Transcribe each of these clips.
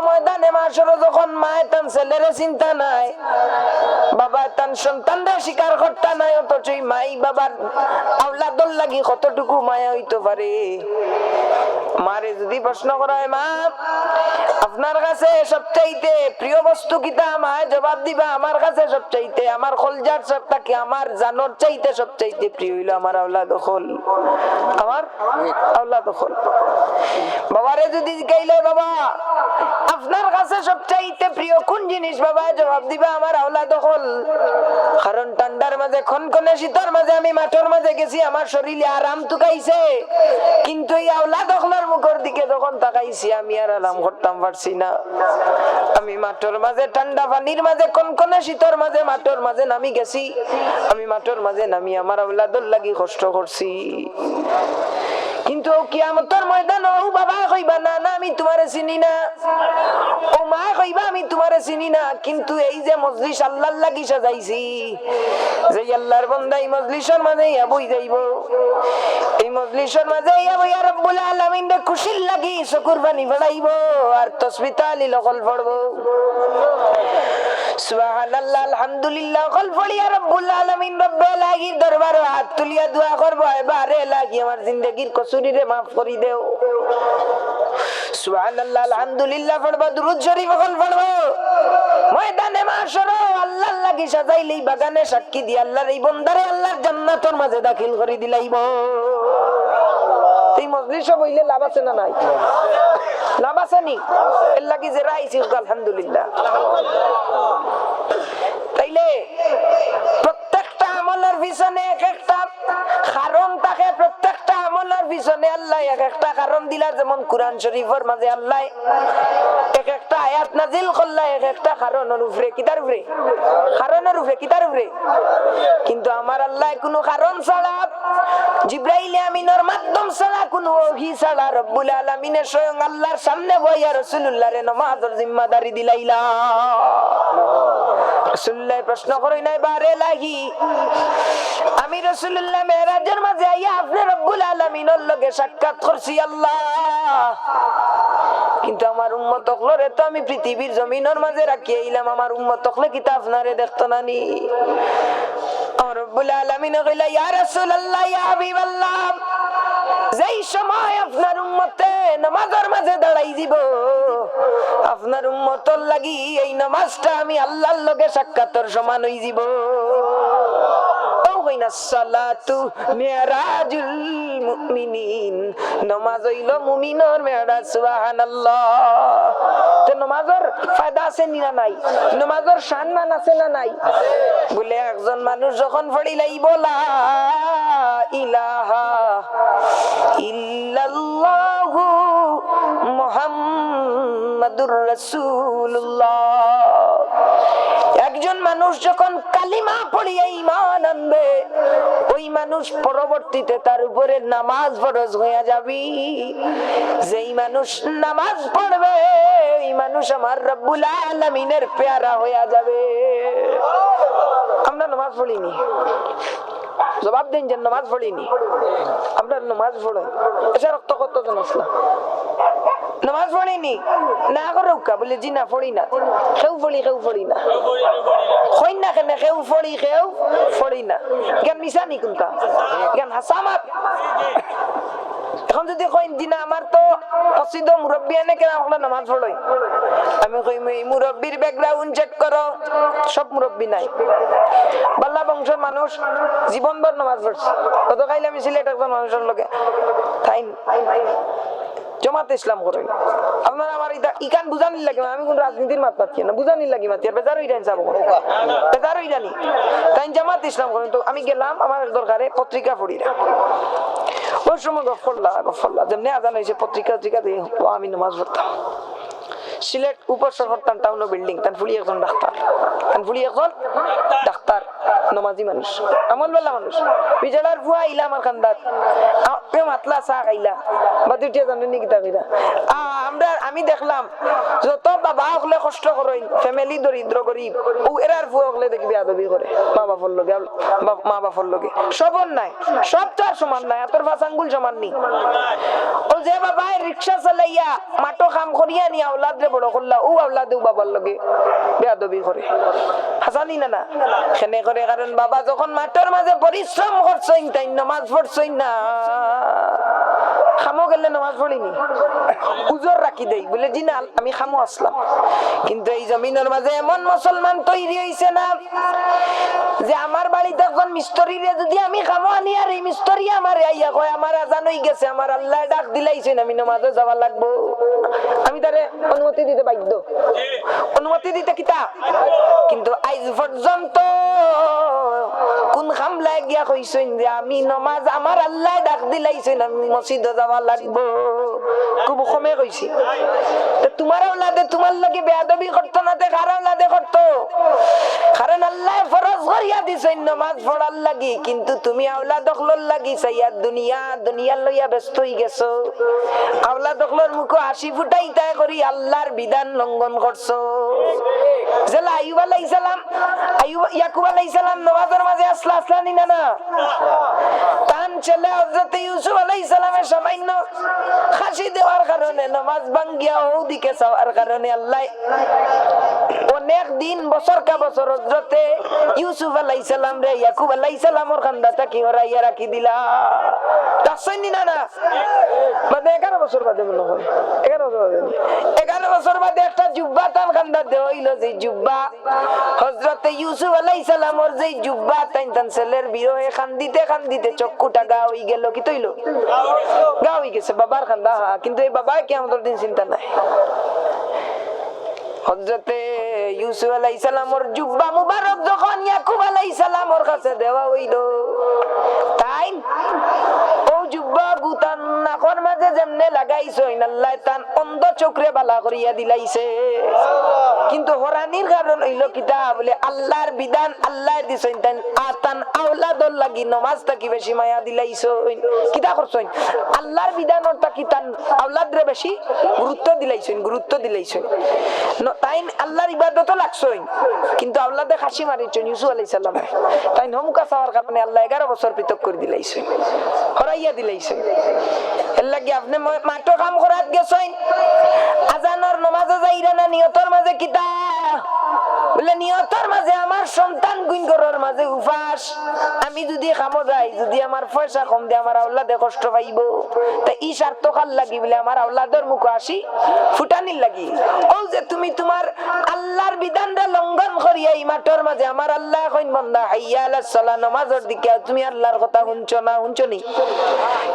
ময়দানে মাশরে যখন মায়ে তান ছেলেরে চিন্তা নাই, বাবা তান সন্তানরা স্বীকার করতে নাই, অথচ মাই বাবার আওলাদর লাগি কতটুকু মায়া হইতে পারে। মারে যদি প্রশ্ন করা হয়, মা আপনার কাছে সবচাইতে প্রিয় বস্তু কিতা, মায় জবাব দিবা আমার কাছে সবচাইতে আমার কলজার সবটা কি আমার জানোর চাইতে সবচাইতে প্রিয় হইল আমার আওলাদ হল, আমার আওলাদ হল। বাবারে যদি গাইলে বাবা আপনার কাছে সবচাইতে প্রিয় কোন জিনিস, বাবা জবাব দিবা আমার আওলাদ হল। কারণ ঠান্ডার মাঝে খনখনে শীতের মাঝে আমি মাঠের মাঝে গেছি, আমার শরীরে আরাম টুকাইছে, কিন্তু এই আওলাদ হলার মুখের দিকে যখন তাকাইছি আমি আর আরাম করতাম পারছি না। আমি মাঠের মাঝে ঠান্ডা পানির মাঝে খনখনে শীতের মাঝে মাঠের মাঝে নামি গেছি, আমি মাঠের মাঝে নামি আমার আওলাদর লাগি কষ্ট করছি। কিন্তু কিয়ামতের ময়দানে ও বাবা কইবা না না আমি তোমারে চিনি না, ও মা কইবা আমি তোমারে চিনি না, কিন্তু এই যে মজলিস আল্লাহর লাগি সাজাইছি, যে আল্লাহর বান্দা এই মজলিসের মাঝে বই যাইব, এই মজলিসের মাঝে ইয়া রব্বুল আলামিন রে খুশির লাগি চকুর পানি ফেলাইব আর তাসবিহ তাহলিল কল পড়ব, সুবহানাল্লাহ আলহামদুলিল্লাহ কল পড়িয়া রব্বুল আলামিন রব্বে লাগি দরবারে হাত তুলিয়া দোয়া করব, এবারে লাগি আমার জিন্দেগীর কসুরিরে maaf করি দেও। সুবহানাল্লাহ আলহামদুলিল্লাহ পড়বা, দুরূদ শরীফ কল পড়ব, ময়দানে মাশরে আল্লাহর লাগি সাজাইলেই বাগানে সাক্ষী দি আল্লাহর এই বান্দারে আল্লাহর জান্নাতের মাঝে দাখিল করে দিলাইব। এই মজলিসে বইলে লাভ আছে না নাই? লাভ আছে নি? এর লাগি যে রাইছি আলহামদুলিল্লাহ। তাইলে প্রত্যেকটা আমলের পিছনে এক একটা কারণ থাকে, প্রত্যেকটা আমলের পিছনে আল্লাহ এক একটা কারণ দিলা। যেমন কুরআন শরীফের মাঝে আল্লাহ এক একটা আয়াত নাজিল করলা এক একটা কারণের উপরে, কিতার উপরে? কারণের উপরে, কিতার উপরে? কিন্তু আমার আল্লাহ কোনো কারণ ছাড়া, জিবরাইল আমিনের মাধ্যম ছাড়া, কোনো ওহী ছাড়া রব্বুল আলামিনের স্বয়ং আল্লাহর সামনে বইয়া রাসূলুল্লাহরে নামাজের জিম্মাদারি দিলাইলা। রাসূলুল্লাহ প্রশ্ন করেন নাই বারে লাগি, আমি রাসূলুল্লাহ মেরাজের মাঝে আইয়া আপনি রব্বুল আলামিনের লগে সাক্ষাৎ করছি আল্লাহ, কিন্তু আমার উম্মত হলরে তো আমি পৃথিবীর জমিনের মাঝে রাখি আইলাম, আমার উম্মত হলে কি তা আপনারে দেখতো না নি? রব্বুল আলামিন কইলা ইয়া রাসূলুল্লাহ ইয়া হাবিবাল্লাহ, যেই সময় আপনার উম্মতে নামাজের মাঝে দাঁড়াই দিব, আপনার উম্মতর লাগি এই নামাজটা আমি আল্লাহর লগে সাক্ষাতের সমান হই যাব। সালাতু মিরাজুল মুমিনিন, নামাজ হইল মুমিনের মেরাজ। সুবহানাল্লাহ। তো নামাজের ফায়দা আছে না নাই? নামাজের সম্মান আছে না নাই? বলে একজন মানুষ যখন পড়িলাই বলা ইলাহা ইল্লাল্লাহু মুহাম্মাদুর রাসূলুল্লাহ, একজন মানুষ যখন কালিমা পড়িয়া ঈমান আনবে, ওই মানুষ পরবর্তীতে তার উপরে নামাজ ফরজ হয়ে যাবে। যেই মানুষ নামাজ পড়বে ওই মানুষ আমার রব্বুল আলামিনের পেয়ারা হয়ে যাবে। আমরা নামাজ পড়িনি, জবাব দেন যে নামাজ পড়িনি। আমরা নামাজ পড়ি, এসে রক্ত কতজন আসলো নামাজ পড়িনি না করে বলে জি না পড়ি না, কেউ পড়ি কেউ পড়ি না, হই না কেন কেউ পড়ি কেউ পড়ি না, জ্ঞান মিশানি কোনটা জ্ঞান হাসামাত। এখন যদি কই দিনা আমার তো অসিদ মুরব্বী এনে কেন আমরা নামাজ পড়ই, আমি কই মুরব্বীর ব্যাকগ্রাউন্ড চেক করো, সব মুরব্বী নাই। বাল্লা বংশের মানুষ জীবনভর নামাজ পড়ছে। কত খাইলে আমি সিলেট একজন মানুষের লোকে তাই জমাতে ইসলাম করেন। আপনার আমার ইকান বুঝানি লাগে, আমি কোন রাজনীতির মাত পাচ্ছি না, বুঝানি লাগি মাতি আর বেজার হয়ে যাবো, বেজার হয়ে জানি তাই জামাত ইসলাম করেন। তো আমি গেলাম আমার দরকারে পত্রিকা পড়ি না, ওই সময় গফল্লা যেমনি আজান হয়েছে পত্রিকা দিয়ে আমি নামাজ পড়তাম। সিলেট উপর শহর টাউন বিল্ডিং, তান ফুলি একজন ডাক্তার, নমাজি মানুষ, আমল বেলা মানুষ। বিজলার ফুয়া আইলা আমার কান্দাত মাতলা চা খাইলা বা দুটিয়া জানেন নি কিতা কইরা আমি আমি দেখলাম যত বাবা হলে কষ্ট করেন ফ্যামিলি দরিদ্র গরিব ও এরার ফুয়া হলে দেখবি আদবি করে মা বাবার লগে মা বাবার লগে সবর নাই সব তো আর সমান নাই এতর পাঁচ আঙ্গুল সমান নি ও যে বাবা রিক্সা চালাইয়া মাটো কাম করিয়া নি আওলাদ রে বড় করলা ও আওলাদ ও বাবার লগে বেয়াদবি করে হাসানি না না খেনে করে কারণ বাবা যখন মাঠের মাঝে পরিশ্রম করছেন তাই নামাজ পড়ছেন না খামো গেলে নামাজ পড়িনি উজোর রাখি দেই বলে জি না আমি খামো আসলাম কিন্তু এই জমিনের মাঝে এমন মুসলমান তৈরি হইছে না যে আমার বাড়িতে একজন মিস্ত্রিরে যদি আমি খামো আনি আর এই মিস্ত্রি আমার আইয়া কয় আমার আজান হই গেছে আমার আল্লাহ ডাক দিলাইছেন আমি নামাজে যাওয়া লাগবো আমি তারে অনুমতি দিতে বাধ্য অনুমতি দিতে কিতা কিন্তু আজ পর্যন্ত কোন খামলায় গিয়া কইছেন যে আমি নামাজ আমার আল্লাহ ডাক দিলাইছেন আমি মসজিদে যাওয়া লাগবো খুব কমে কইছি তোমার আওলাদে তোমার লাগে বেয়াদবি করতো না তে কার আওলাদে করতো কারণ আল্লাহ ফরজ করিয়া দিছেন নামাজ পড়ার লাগি কিন্তু তুমি আওলাদ দখলর লাগি চাইয়া দুনিয়া লইয়া ব্যস্ত হই গেছো আওলাদ দখলর মুখে হাসি ফুটাইতা করি আল্লাহর বিধান লঙ্ঘন করছো যেলা আইয়ুব আলাইহিস সালাম ইয়াকুব আলাইহিস সালাম নামাজের মাঝে আসলানি না তান ছেলে হযরত ইউসুফ আলাইহিস সালামের সামান্য খাসি দেওয়ার কারণে নামাজ ভাঙ্গিয়া ওদিকে যাওয়ার কারণে আল্লাহ অনেক দিন বছর কা বছর হযরত ইউসুফ আলাইহিস সালাম রে ইয়াকুব আলাইহিস সালামের খান্দাটা কি হরাইয়া রাখি দিলা তাসনি না মানে 11 বছর বাদে মনে হয় 11 বছর বাদে একটা জুব্বা তান খান্দা দেওয়া হইল যে জুব্বা হযরত ইউসুফ আলাইহিস সালামের যে জুব্বা তান ছেলের বিরহে কান্দিতে চক্ষুটা গা হই গেল কি তইল গা হই গেছে বাবার খান্দা কিন্তু এই বাবা কিয়ামতের দিন চিন্তা নাই হযরত ইউসুফ আলাইহিস সালামের জুব্বা মুবারক যখন ইয়াকুব আলাইহিস সালামের কাছে দেওয়া হইল তাই ও জুব্বা গুতান নাকর মাঝে যেমনে লাগাইছইন আল্লাহ তান অন্ধ চোখরে বালা করিয়া দিলাইছে কিন্তু হরানির কারণ হইল কিতা বলে আল্লাহর বিধান আল্লাহ দিছেন তান আতান আওলাদর লাগি নামাজটা কি বেশি মায়া দিলাইছইন কিতা করছইন আল্লাহর বিধানর তা কি তান আওলাদরে বেশি গুরুত্ব দিলাইছইন তাই আল্লাহর ইবাদত লাগছইন কিন্তু আওলাদে খাসি মারিছইন ইউসুফ আলাইহিস সালাম তাই নমকা চাওয়ার কারণে আল্লাহ 11 বছর পৃথক করে দিলাইছইন হরাইয়া দিলাইছইন এর লাগি আপনি মাটো কাম করাত গেছইন আজানের নামাজে যাইরা না নিয়তের মাঝে কিতা বলে নিয়তের মাঝে আমার সন্তান গুণ করার মাঝে উপাস আমি যদি খামো যাই যদি আমার পয়সা কম দে আমার আওলাদে কষ্ট পাইব তা ই স্বার্থ কাল লাগি বলে আমার আওলাদের মুখ আসি ফুটানির লাগি ও যে তুমি তোমার আল্লাহর বিধানটা লঙ্ঘন করিয়া এই মাঠের মাঝে আমার আল্লাহ কইন বান্দা হাইয়া আলাস সালাহ নামাজের দিকে তুমি আল্লাহর কথা শুনছনি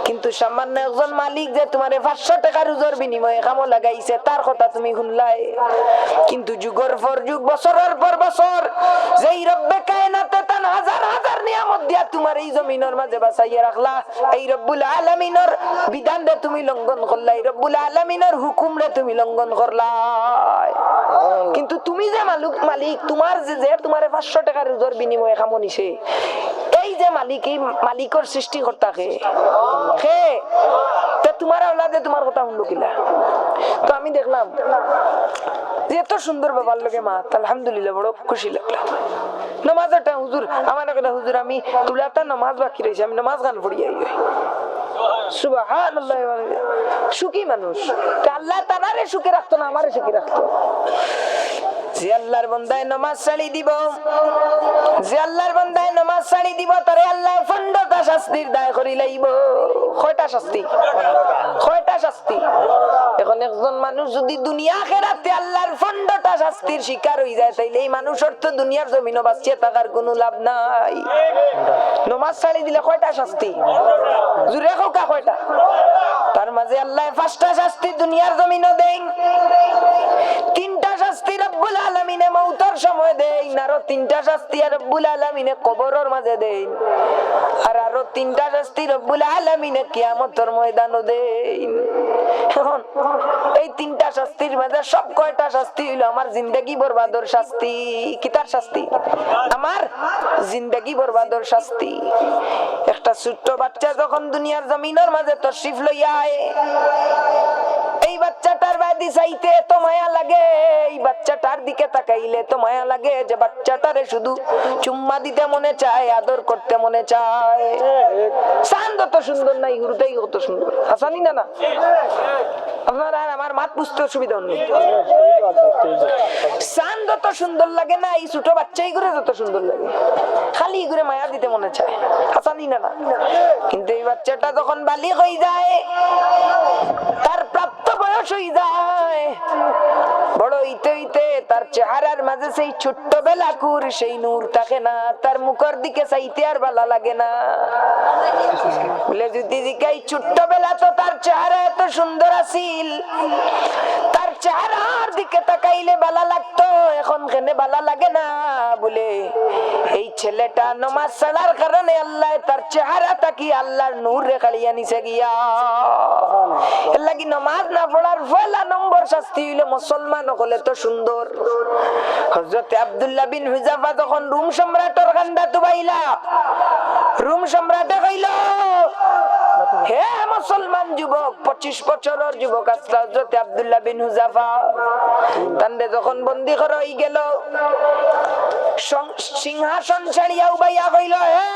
কিন্তু সামান্য একজন মালিক যে তোমারে 500 টাকা রোজের বিনিময়ে কামো লাগাইছে তার কথা তুমি শুনলাই কিন্তু যুগের পর যুগ বছরের পর বছর যেই রব্বে কায়নাতে তান হাজার হাজার নিয়ামত দিয়া তোমার এই জমিনের মাঝে বাঁচাইয়া রাখলা এই রব্বুল আলামিনের বিধানটা তুমি লঙ্ঘন করলা এই রব্বুল আলামিনের হুকুমরে তুমি লঙ্ঘন করলা কিন্তু তুমি যে মালিক তোমার যে তোমারে 500 টাকা রোজের বিনিময়ে কামো নিছে এই যে মালিক এই মালিকের সৃষ্টিকর্তা কে তা তোমার আওলাদে তোমার কথা শুনলো কিলা তো আমি দেখলাম যে এত সুন্দর বাবার লগে মা আলহামদুলিল্লাহ বড় খুশি লাগলো নামাজটা হুজুর আমার কথা হুজুর আমি তুলাটা নামাজ বাকি রয়েছে আমি নামাজ গান পড়ি আই সুবহানাল্লাহ সুখী মানুষ আল্লাহ তাআলারে সুখে রাখতো না আমারে সুখে রাখতো যে আল্লাহর বান্দায় নামাজ ছাড়ি দিব তারে আল্লাহ 15টা শাস্তির দায় করি লাইব কয়টা শাস্তি এখন একজন মানুষ যদি দুনিয়া আখিরাতে আল্লাহর 15টা শাস্তির শিকার হই যায় তাইলে এই মানুষের তো দুনিয়ার জমিনে বাঁচিয়ে থাকার কোনো লাভ নাই নামাজ ছাড়ি দিলে কয়টা শাস্তি জুরে কোকা কয়টা তার মাঝে আল্লাহ 5টা শাস্তি দুনিয়ার জমিনে দেন 3টা শাস্তি রব্বুল আলামিনে মওতের সময় দেন আর 3টা শাস্তি রব্বুল আলামিনে কবরের মাঝে দেন আর আরো 3টা শাস্তি রব্বুল আলামিনে কিয়ামতের ময়দানে দেন এখন এই 3টা শাস্তির মাঝে সব কয়টা শাস্তি হইলো আমার জিন্দেগি বরবাদের শাস্তি কিতার শাস্তি আমার জিন্দেগি বরবাদের শাস্তি একটা ছোট্ট বাচ্চা যখন দুনিয়ার জমিনের মাঝে তশরিফ লইয়া আয় এই বাচ্চা বাচ্চাটার বাদি চাইতে এত মায়া লাগে, এই বাচ্চাটার দিকে তাকাইলে তো মায়া লাগে যে বাচ্চাটারে শুধু চুম্মা দিতে মনে চায়, আদর করতে মনে চায়। চাঁদ তো সুন্দর নাই, হুরুটাই কত সুন্দর, হাসানি না না? আপনার আর আমার মাত বুঝতে অসুবিধা নেই। চাঁদ যত সুন্দর লাগে না, এই ছোট বাচ্চাই করে যত সুন্দর লাগে, খালি করে মায়া দিতে মনে চায়, হাসানি না না? কিন্তু এই বাচ্চাটা যখন বালিগ হয়ে যায়, তার প্রাপ্ত বয়স হয়ে যায়, বড় হইতে হইতে তার চেহারার মাঝে সেই ছোট্ট বেলাকুর সেই নূর থাকে না, তার মুখের দিকে চাইতে আর ভালো লাগে না। বলে যদি জিজ্ঞাই ছোট্ট বেলা তো তার চেহারা এত সুন্দর আছিল, তার চেহারার দিকে তাকাইলে ভালো লাগতো, এখন কেনে ভালো লাগে না? বলে এই ছেলেটা নামাজ ছাড়ার কারণে আল্লাহ তার চেহারা তাকি আল্লাহর নূর রেখালিয়া নিছে গিয়া। এর লাগি নামাজ না পড়ার পয়লা নম্বর শাস্তি হইল মুসলমান হলে তো সুন্দর। হযরত আব্দুল্লাহ বিন হুযাফা যখন রোম সম্রাটের কান্দা তুবাইলা, রোম সম্রাটে কইল, হে মুসলমান যুবক, 25 বছরের যুবক আসলা হযরত আব্দুল্লাহ বিন হুযাফা, তান্ডে যখন বন্দী করা হই গেল, সিংহাসন ছাড়িয়া উবাইয়া কইল, হে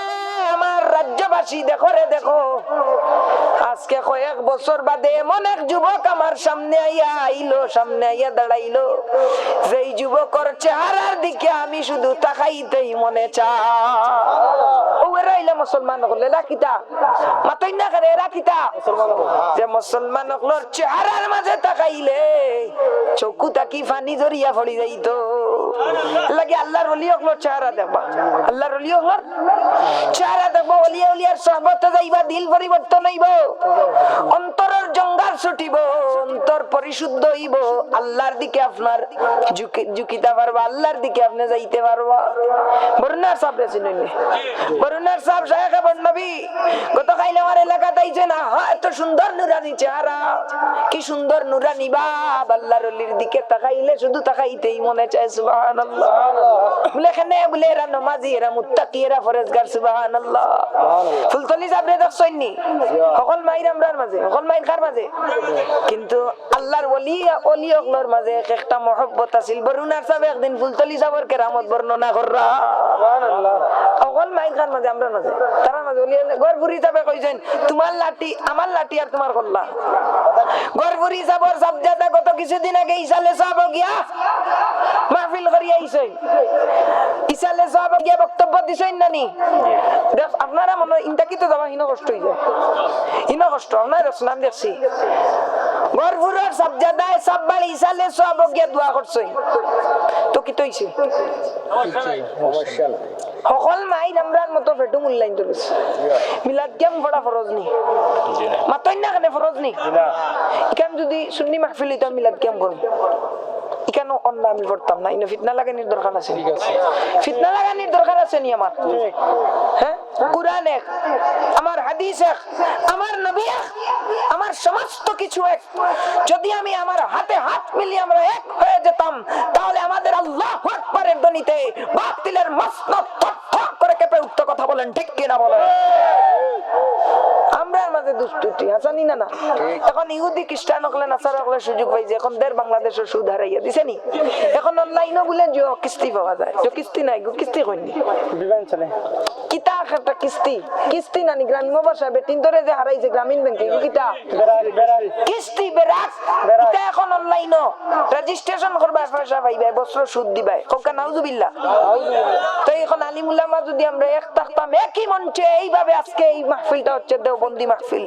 আমার রাজ্যবাসী, দেখো রে দেখো, আজকে কয়েক বছর বাদে এমন এক যুবক আমার সামনে আইলো, সামনে আইয়া দাঁড়াইলো, যেই যুবকের চেহারার দিকে আমি শুধু তাকাইতেই মনে চাই। মুসলমান হলে রাখিতা মাতই না করে রাখিতা যে মুসলমান হলোর চেহারার মাঝে তাকাইলে চোখু তাকি ফানি জড়িয়া পড়ি যাইতো। লাগে আল্লাহর ওলি হলোর চেহারা দেখবা, আল্লাহর ওলি হলোর চেহারা দেখবা, ওলিয়া ওলিয়ার সোহবতে যাইবা, দিল পরিবর্তন হইব, অন্তরের জঙ্গার ছুটিব, অন্তর পরিশুদ্ধ হইব, আল্লাহর দিকে আপনার ঝুঁকিতে পারবা, আল্লাহর দিকে আপনি যাইতে পারবা। বরুণার সাহেব রেছিলেন, বরুণার সাহেব শায়েখ নবী গতকাল আমার এলাকাতে আইছেন, এত সুন্দর নুরানি চেহারা, কি সুন্দর নুরানি বাপ, আল্লাহর ওলির দিকে তাকাইলে শুধু তাকাইতেই মনে চায়। সুবহানাল্লাহ। বলে এখানে বলে এরা নামাজি, এরা মুত্তাকি, এরা ফরেজগার। সুবহানাল্লাহ। ফুলতলি সাহেব রে দেখছই নি? সকল মাইর আমরার মাঝে, সকল মাইর কার মাঝে? কিন্তু আল্লাহর ওলি ওলি ওগুলোর মাঝে একটা মহব্বত আছিল। বরুণার সাহেব একদিন ফুলতলি সাহেবের কেরামত বর্ণনা কররা, সুবহানাল্লাহ, সকল মাইর কার মাঝে, আমরার মাঝে, তারা মাঝে ওলি গরপুরি সাহেব কইছেন, তোমার লাঠি আমার লাঠি আর তোমার কল্লা। গরপুরি সাহেবের সাবজাদা গত কিছুদিন আগে ইসালে সাহেব গিয়া মাহফিল করি আইছেন, ইসালে সাহেব গিয়া বক্তব্য দিছেন নানি, দেখ আপনারা মনে ইনটাকি তো যাওয়া হিন কষ্ট হয়ে যায়, হিন কষ্ট আপনার রসনাম দেখছি। গরপুরের সাবজাদায় সব বাড়ি ইসালে সাহেব গিয়া দোয়া করছেন, তো কি তৈছে সকল মাই আমরার মতো ফেটু মূল্যায়ন চলেছে। মিলাদ কেমন পড়া ফরজ নি, মাতই না কেন ফরজ নি? ইকান যদি সুন্নি মাহফিল হইতো মিলাদ কেমন করব, ইকান অন্য আমি পড়তাম না। ইনো ফিতনা লাগানির দরকার আছে, ফিতনা লাগানির দরকার আছে নি আমার? হ্যাঁ, কুরআন এক, আমার হাদিস এক, আমার নবী এক, আমার সমস্ত কিছু এক। যদি আমি আমার হাতে হাত মিলিয়ে আমরা এক হয়ে যেতাম, তাহলে আমাদের আল্লাহু আকবারের ধ্বনিতে বাতিলের মসনদ ঠক ঠক করে কেঁপে উঠতো। কথা বলেন ঠিক কিনা বলেন? আমরার মাঝে দুষ্টুটি হাসানি না না। এখন ইহুদি খ্রিস্টান হকলে নাসারা হকলে সুযোগ পাইছে, এখন বাংলাদেশের সুদ হারাইয়া দিছে নি। এখন অনলাইনও বলে যে কিস্তি পাওয়া যায়, যে কিস্তি নাই গো, কিস্তি কইনি বিমান চলে কিতা একটা কিস্তি, কিস্তি নানি গ্রামীণ ভাষা বেটিন ধরে যে হারাইছে গ্রামীণ ব্যাংকে কিতা কিস্তি বেরাক। এটা এখন অনলাইনও রেজিস্ট্রেশন করবা, পয়সা পাইবা, বছর সুদ দিবা। কোকা নাউজুবিল্লাহ। তো এখন আলিম উলামা যদি আমরা এক থাকতাম একই মঞ্চে, এইভাবে আজকে এই মাহফিলটা হচ্ছে দেওবন্দি মাহফিল,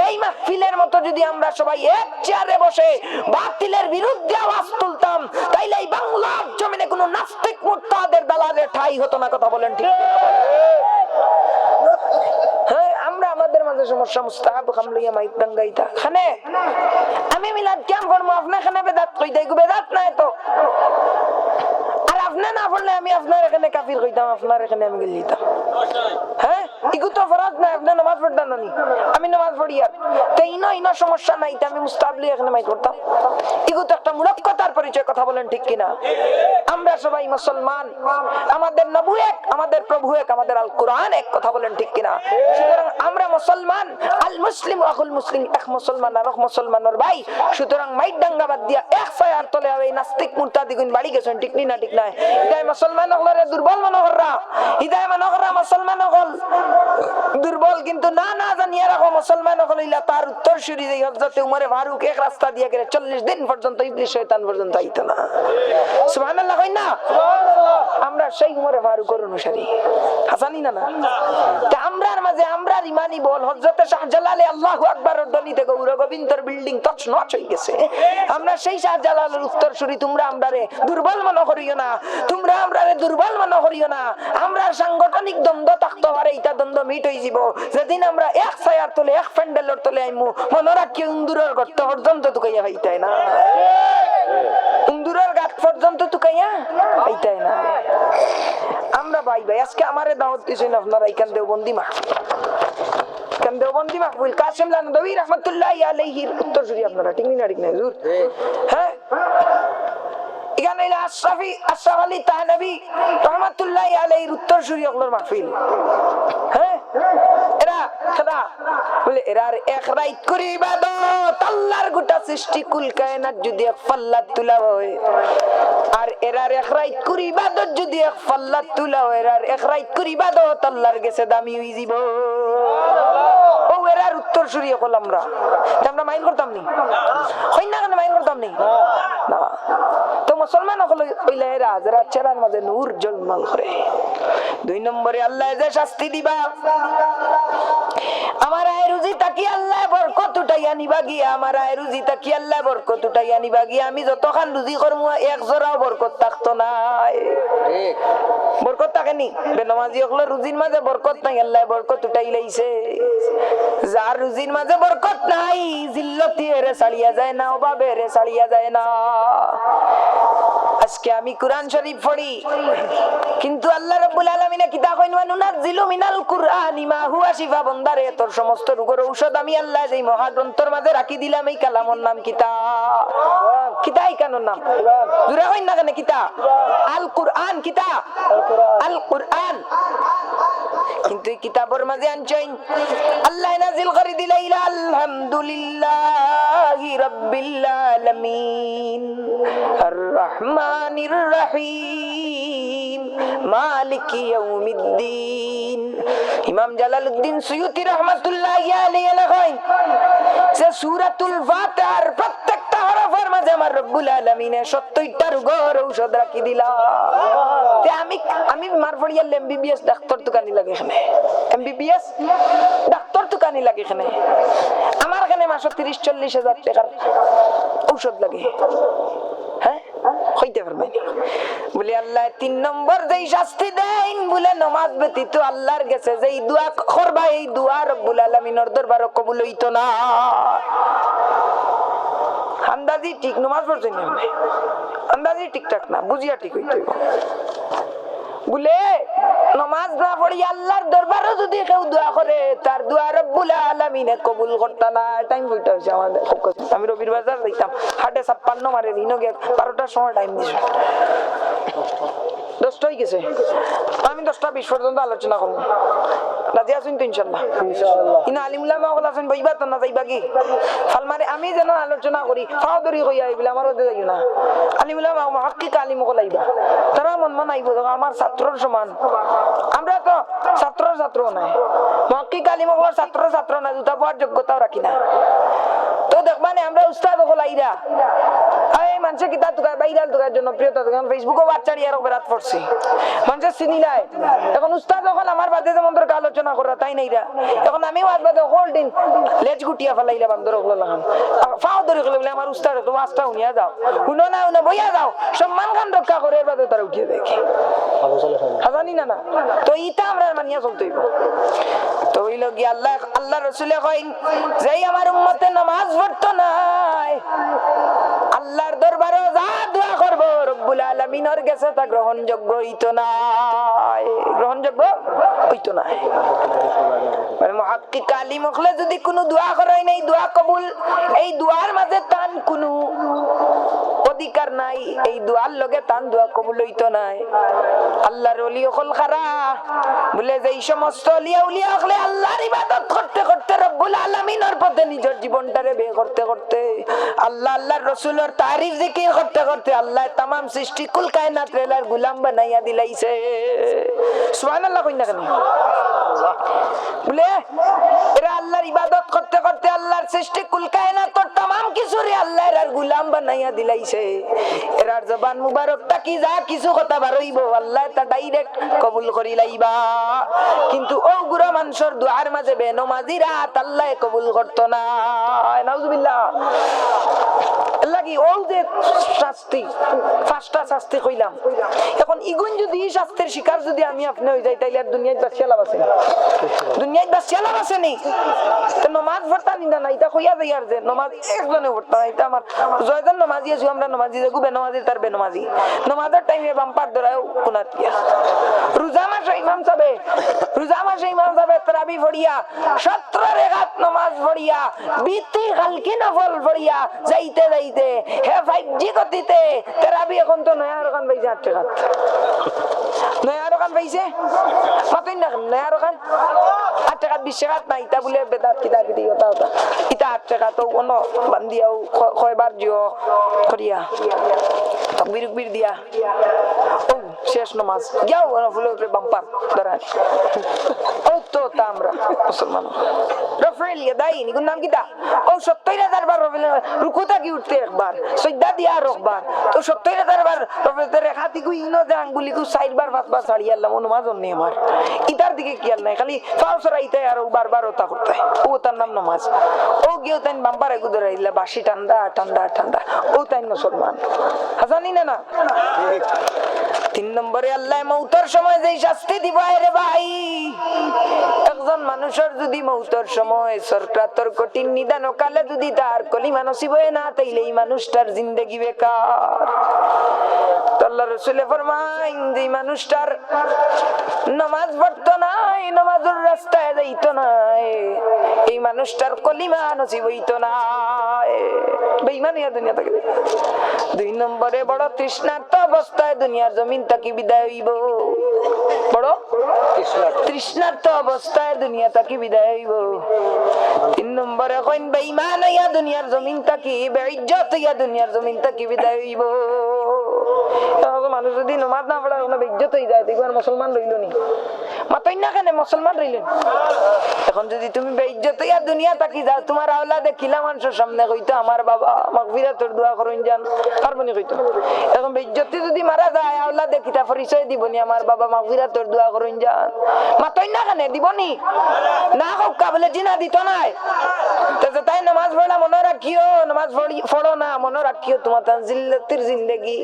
এই মাহফিলের মতো যদি আমরা সবাই এক চেয়ারে বসে বাতিলের বিরুদ্ধে আওয়াজ তুলতাম, তাইলে এই বাংলার জমিনে কোনো নাস্তিক মুরতাদের দালালের ঠাঁই হতো না। কথা বলেন ঠিক? হ্যাঁ, আমরা আমাদের মাঝে সমস্যা মুস্তাহাব খামলিয়া মাইক দাঙ্গাইতা খানে আমি মিলাদ কেম করবো, আপনার এখানে বেদাত কইতাই, বেদাত নাই তো। আর আপনি না পড়লে আমি আপনার এখানে কাফির কইতাম, আপনার এখানে আমি গেলে দিতাম। হ্যাঁ, ইগু তো ফরজ না, আপনি নামাজ পড়তাম না, আমি নামাজ পড়ি। আর তো ইনো সমস্যা নাই, আমি মুস্তাহাব লিয়ে এখানে মাইক করতাম। ইগু তো একটা মূলক কথা আল্লাহর পরিচয়, কথা বলেন ঠিক কিনা? আমরা সবাই মুসলমান, আমাদের নবী এক, আমাদের প্রভু এক, আমাদের আল কোরআন এক, কথা বলেন ঠিক কিনা? সুতরাং আমরা মুসলমান, আল মুসলিম আকুল মুসলিম, এক মুসলমান আর এক মুসলমানের ভাই। সুতরাং মাইট ডাঙ্গা বাদ দিয়া এক ছায়ার তলে এই নাস্তিক মুরতাদিগুন বাড়ি গেছেন, ঠিক নি না? ঠিক নাই? ইদায় মুসলমান হলরে দুর্বল মনে কররা, ইদায় মনে কররা মুসলমান হল দুর্বল, কিন্তু না না জানিয়ে রাখো মুসলমান হইলা তার উত্তরসূরি যে হযরত উমর ফারুক এক রাস্তা দিয়ে গেলে 40 দিন পর্যন্ত ইবলিস শয়তান পর্যন্ত আইতো না। সুবহানাল্লাহ কই না? সুবহানাল্লাহ। আমরা সেই উমর ফারুকের অনুসারী, হাসানি না না? তা আমরার মাঝে আমরার ইমানি বল হযরত শাহজালালে আল্লাহু আকবারের ধ্বনিতে গৌর গোবিন্দর বিল্ডিং তছনছ হয়ে গেছে। আমরা সেই শাহজালালের উত্তরসূরি, তোমরা আমরারে দুর্বল মনে করিও না, তোমরা আমরারে দুর্বল মনে করিও না। আমরা সাংগঠনিক দ্বন্দ্ব থাকতে পারে, এটা দ্বন্দ্ব মিট হয়ে যাব যেদিন আমরা এক ছায়ার তলে এক প্যান্ডেলের তলে আইমু। মনে রাখি ইন্দুরের গর্ত পর্যন্ত তুকাইয়া হইতাই না, ইন্দুরের গাছ পর্যন্ত তুকাইয়া হইতাই না। আমরা ভাই ভাই আজকে আমারে দাওয়াত দিয়েছেন আপনারা এখান দেওবন্দি মা, এখান দেওবন্দি মাহফিল কাসিম লানদবী রাহমাতুল্লাহি আলাইহির উত্তরসূরি আপনারা, ঠিক না? ঠিক না হুজুর? হ্যাঁ, এখানে আশরাফি আশরাফ আলী তাহনবী রাহমাতুল্লাহি আলাইহির উত্তরসূরি ওগুলোর মাহফিল। হ্যাঁ, এরা খোদা বলে এরার এক রাইত করি ইবাদত, আল্লাহর গোটা সৃষ্টি কুল কায়নাত যদি এক ফাল্লাত তুলা হয়, আর এরার এক রাইত করি ইবাদত যদি এক ফাল্লাত তুলা হয়, এরার এক রাইত করি ইবাদত আল্লাহর কাছে দামি হই যাব। ও এরার উত্তরসূরি হল আমরা, আমরা মাইন্ড করতাম নি, হই না কেন মাইন্ড করতাম নি না? তো মুসলমান হলো কইলা এরা যারা চেহারার মাঝে নূর জলমল করে। 2 নম্বরে আল্লাহ যে শাস্তি দিবা, আমার আয় রুজি তাকি আল্লাহ বরকত উঠাইয়া নিবা গিয়া, আমার আয় রুজি তাকি আল্লাহ বরকত উঠাইয়া নিবা গিয়া। আমি যতখান রুজি করমু এক জোড়াও বরকত থাকতো না, ঠিক বরকত থাকেনি। বেনামাজি হলো রুজির মাঝে বরকত নাই, আল্লাহ বরকত উঠাই লাইছে। যার রুজির মাঝে বরকত নাই, জিল্লতি এরে ছাড়িয়া যায় না, অভাবে এরে ছাড়িয়া যায় না। আজকে আমি কুরআন শরীফ পড়ি, কিন্তু আল্লাহ রাব্বুল আলামিন কিতাব কইন নুনাজ্জিলু মিনাল কুরআনি মা হুয়া শিফা। বান্দারে তোর সমস্ত রোগের ঔষধ আমি আল্লাহ যেই মহাগ্রন্থের মাঝে রাখি দিলাম, এই কালামের নাম কিতাব। কিতাব কানোর নাম জুরা কইন না কেন? কিতাব আল কুরআন, কিতাব আল কুরআন। কিন্তু এই কিতাবের মাঝে আনছেন আল্লাহ নাজিল করে দিলাইলা আলহামদুলিল্লাহি রাব্বিল আলামিন আর রহমানির রহিম মালিকি ইয়াউমিদ্দিন। ইমাম জালালউদ্দিন সুয়ুতি রাহমাতুল্লাহি আলাইহি লেখেন যে সূরাতুল ফাতিহার প্রত্যেকটা হরফের মাঝে আমার রব্বুল আলামিনের 70টা রোগের ঔষধ রাখি দিলা। তে আমি মারফড়িয়াল এমবিবিএস ডাক্তার তো কানি লাগে এখানে, এমবিবিএস ডাক্তার তো কানি লাগে এখানে। আমার এখানে মাসে 30-40 হাজার টাকার ঔষধ লাগে। হ্যাঁ, হইতে পারবে বলে আল্লাহ 3 নম্বর যেই শাস্তি দেন বলে নামাজ ব্যতীত আল্লাহর কাছে যেই দোয়া করবা, এই দোয়া রব্বুল আলামিনের দরবারে কবুল হইতো না। আন্দাজি ঠিক নামাজ পড়ছেন না, আন্দাজি ঠিকঠাক না, বুঝিয়া ঠিক হইতে হইব। বলে নামাজ না পড়ি আল্লাহর দরবারে যদি কেউ দোয়া করে, তার দোয়া রব্বুল আলামিনে কবুল করতা না। টাইম কইটা হইছে আমাদের? আমি রবির বাজার যাইতাম, হাটে 56 মারে দিনকে 12টার সময় টাইম দিছে, 10টা হয়ে গেছে। আমি 10টা 20 পর্যন্ত আলোচনা করবো, রাজি আছেন তো? ইনশাআল্লাহ ইনা আলিমুল্লামা ওগুলো আছেন, বইবা তো না যাইবা কি ফালমারে? আমি যেন আলোচনা করি ফাওদরি কইয়া আইবিলা, আমার ওদের যাইও না। আলিমুল্লামা মুহাক্কিক আলিম ওগুলো আইবা, তারা মন আইব, আমার ছাত্রর সমান। আমরা তো ছাত্র নাই, মুহাক্কিক আলিম ওগুলো ছাত্র না, জুতা পড়ার যোগ্যতাও রাখি না। তো দেখবানে আমরা উস্তাদ ওগুলো আইরা এই মানুষের কিতাব তুকায় ভাইরাল তুকার জন্য প্রিয়তা তুকায় ফেসবুকে বাচ্চারি আর বেরাত পড়ছি, মানুষের চিনি নাই। এখন উস্তাদ যখন আমার বাদে যেমন তোর আলোচনা করা তাই নাইরা, এখন আমি ওয়াজ বাদে হোল দিন লেজ গুটিয়া ফেলাইলা বান্দর ওগুলো লাগান ফাও ধরে গেলে বলে আমার উস্তাদ একটু ওয়াজটা শুনিয়া যাও, শুনো না শুনে বইয়া যাও, সম্মান খান রক্ষা করে এর বাদে তারা উঠিয়ে দেখে হাজানি না না। তো ইটা আমরা মানিয়া চলতে হইব। তো হইল কি আল্লাহ রসুলে কইন যেই আমার উম্মতে নামাজ পড়তো নাই, আল্লাহর দরবারে যা দোয়া করব রব্বুল আলামিনের কাছে তা গ্রহণযোগ্য হইতো না, গ্রহণযোগ্য হইতো না। মানে মুহাক্কিক আলিম হলে যদি কোনো দোয়া করাই নাই দোয়া কবুল, এই দোয়ার মাঝে তান কোনো অধিকার নাই, এই দোয়ার লগে তান দোয়া কবুল হইতো নাই। আল্লাহর ওলি হল খারা বলে যে এই সমস্ত ওলিয়া উলিয়া হলে আল্লাহর ইবাদত করতে করতে রব্বুল আলামিনের পথে নিজের জীবনটারে বে করতে করতে আল্লাহ আল্লাহর রাসূলের তারিফ জিকির করতে করতে আল্লাহ तमाम সৃষ্টি কুল কায়নাত রেলার গোলাম বানাইয়া দিলাইছে। সুবহানাল্লাহ কইনা কেন বলে এরা আল্লাহর ইবাদত করতে করতে আল্লাহর সৃষ্টি কুল কায়নাতর तमाम কিছুরে আল্লাহর আর গোলাম বানাইয়া দিলাইছে। এরার জবান মুবারকটা কি যা কিছু কথা বারইব আল্লাহ তা ডাইরেক্ট কবুল করি লাইবা, কিন্তু ও গুরা মানুষের দুয়ার মাঝে বেনমাজিরা আল্লাহ কবুল করতো না। নাউজুবিল্লাহ। লাগি ও যে শাস্তি পাঁচটা শাস্তি কইলাম, এখন ইগুন যদি এই শাস্তির শিকার যদি আমি আপনি হয়ে যাই তাইলে আর দুনিয়ায় বাঁচিয়া লাভ আছে? দুনিয়ায় বাঁচিয়া লাভ আছে নি? তো নমাজ পড়তা নিন্দা না এটা কইয়া যাই আর যে নমাজ একজনে পড়তা না, এটা আমার জয়জন নমাজি আছি আমরা নমাজি যে গুবে নমাজি তার বে নমাজি নমাজের টাইমে বাম্পার ধরাও কোনাত দিয়া রোজা মাসে ইমাম সাহেব রোজা মাসে ইমাম সাহেব তারাবি পড়িয়া 17 রাকাত নামাজ পড়িয়া বিতি হালকি নফল পড়িয়া যাইতে যাইতে হে 5G গতিতে তারাবি এখন তো নয়া রকান পাইছে 8 টাকা নয়া রকান পাইছে মাতই না নয়া রকান 8 টাকা 20 টাকা নাই তা বলে বেদাত কিতাব দিও তা ইতা 8 টাকা তো কোন বান্দিয়াও কয়বার জিও করিয়া তাকবীর দিয়া ও শেষ নামাজ যাও নফল উপরে বাম্পার ধরান ও তো আমরা মুসলমান রফেল ইয়াদাইনি কোন নাম কিটা ও 70000 বার রফেল রুকুতা কি উঠতে একবার সজদা দিয়া আর একবার তো 70000 বার রফেল তে রেখাতি কই ইনো যে আঙ্গুলি কো 4 বার 5 বার ছাড়িয়া আল্লাহ নামাজ নেই আমার ইতার দিকে কি আর নাই খালি ফাউসরাইতে আর বারবার ওতা করতে ও তার নাম নামাজ ও গিয়ে তাই বাম্পারে গুদরাইলা বাসি ঠান্ডা ঠান্ডা ঠান্ডা ও তাই মুসলমান হাজানি না না 3 নম্বরে আল্লাহ মউতের সময় যেই শাস্তি দিব রে ভাই, একজন মানুষের যদি মউতের সময় সরকার কঠিন নিদান কালে যদি তার কলিমা নসিব হয় না তাইলে এই মানুষটার জিন্দেগি বেকার। আল্লাহর রাসূল ফরমাইন যে মানুষটার নামাজ পড়তো না, নামাজের রাস্তায় যাইতো না, এই মানুষটার কলিমা নসিব হইতো না, বেঈমানিয়া দুনিয়া থেকে। 2 নম্বরে বড় তৃষ্ণার্ত অবস্থায় দুনিয়ার জমিন থেকে বিদায় হইব, বড় তৃষ্ণার্ত অবস্থায় দুনিয়া থেকে বিদায় হইব। 3 নম্বরে কইন বেঈমান হইয়া দুনিয়ার জমিন থেকে বেইজ্জত হইয়া দুনিয়ার জমিন থেকে বিদায় হইব। মানুষ যদি নামাজ না পড়ে কোনো বেইজ্জত হয়ে যায় দেখবেন মুসলমান রইল নি মাতই না কেন মুসলমান রইলেন। এখন যদি তুমি বেইজ্জত হইয়া দুনিয়া থাকি যাও তোমার আওলাদে কিলা মানুষের সামনে কইতো আমার বাবা মাগফিরাতের দোয়া করুন যান পারবনি কইতো। এখন বেইজ্জতি যদি মারা যায় আওলাদে কিতা পরিচয় দিবনি আমার বাবা মাগফিরাতের দোয়া করুন যান মাতই না কেন দিবনি না হোক কাবলে জিনা দিত নাই তো তাই নামাজ পড়া মনে রাখিও, নামাজ পড়ো না মনে রাখিও তোমার জিল্লাতির জিন্দেগি।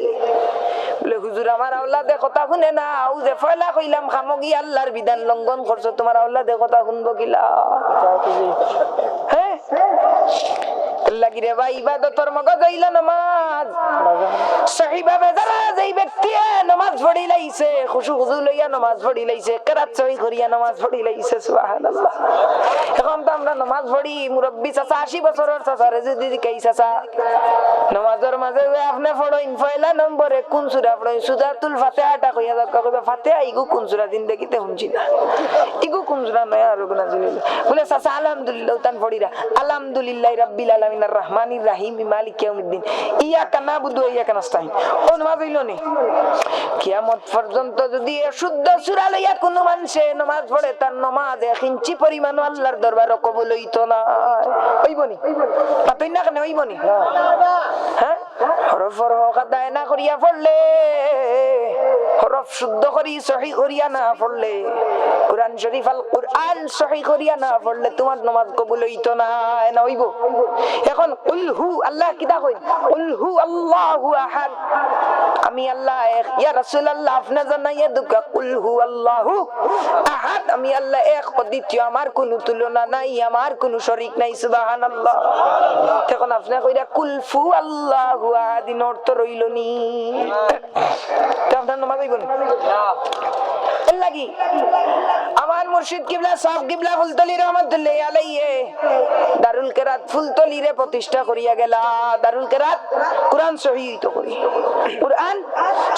বলে হুজুর আমার আওলাদে কথা শুনে না, ও যে ফয়লা কইলাম খামগি আল্লাহর বিধান লঙ্ঘন করছো তোমার আওলাদে কথা শুনবো কিলা? হ্যাঁ লাগিরে ভাই ইবাদতর মগজ হইল নামাজ সহিভাবে যারা যেই ব্যক্তি নামাজ পড়ি লাইছে খুশু খুশু লইয়া নামাজ পড়ি লাইছে কেরাত সহি করিয়া নামাজ পড়ি লাইছে সুবহানাল্লাহ। এখন তো আমরা নামাজ পড়ি মুরব্বি চাচা 80 বছরের চাচারে যদি কই চাচা নামাজের মাঝে আপনি পড়েন পয়লা নম্বরে কোন সূরা পড়েন সূরাতুল ফাতিহাটা কইয়া দাও কইবে ফাতিহা ইগু কোন সূরা জিন্দেগিতে শুনছি না ইগু কোন সূরা নয়া রুগনা জিলে বলে চাচা আলহামদুলিল্লাহ তান পড়িরা আলহামদুলিল্লাহি রাব্বিল আলামিন আর রহমানির রহিম মালিক ইয়াউমিদ্দিন ইয়াকা নাবুদু ওয়া ইয়াকা নাস্তাইন। ও নামাজ হইল নি কিয়ামত পর্যন্ত যদি শুদ্ধ সূরা লইয়া কোন মানুষে নামাজ পড়ে তার নামাজ এক ইঞ্চি পরিমাণ আল্লাহর দরবারে কবুল হইতো না। হইবনি পাতই না কেন হইবনি? হ্যাঁ হরফ হরফ আদায় না করিয়া পড়লে হরফ শুদ্ধ করি সহি করিয়া না পড়লে কুরআন শরীফ আল কুরআন সহি করিয়া না পড়লে তোমার নামাজ কবুল হইতো না। না হইব? এখন কুল হু আল্লাহ কিতা কই কুল হু আল্লাহু আহাদ আমি আল্লাহ এক ইয়া রাসূলুল্লাহ আপনি জানাইয়া দুকা কুল হু আল্লাহু আহাদ আমি আল্লাহ এক অদ্বিতীয় আমার কোনো তুলনা নাই আমার কোনো শরীক নাই সুবহানাল্লাহ। এখন আপনি কইরা কুল ফু আল্লাহু আহাদ অর্থ রইল নি তা আপনার নামাজ হইব না। এর লাগি আমার মুর্শিদ কিবলা সাহেব কিবলা ফুলতলি রহমাতুল্লাহ আলাইহি দারুল কেরাত ফুলতলি রে প্রতিষ্ঠা করিয়া গেলা। দারুল কেরাত কুরআন সহিহ তো করি, কুরআন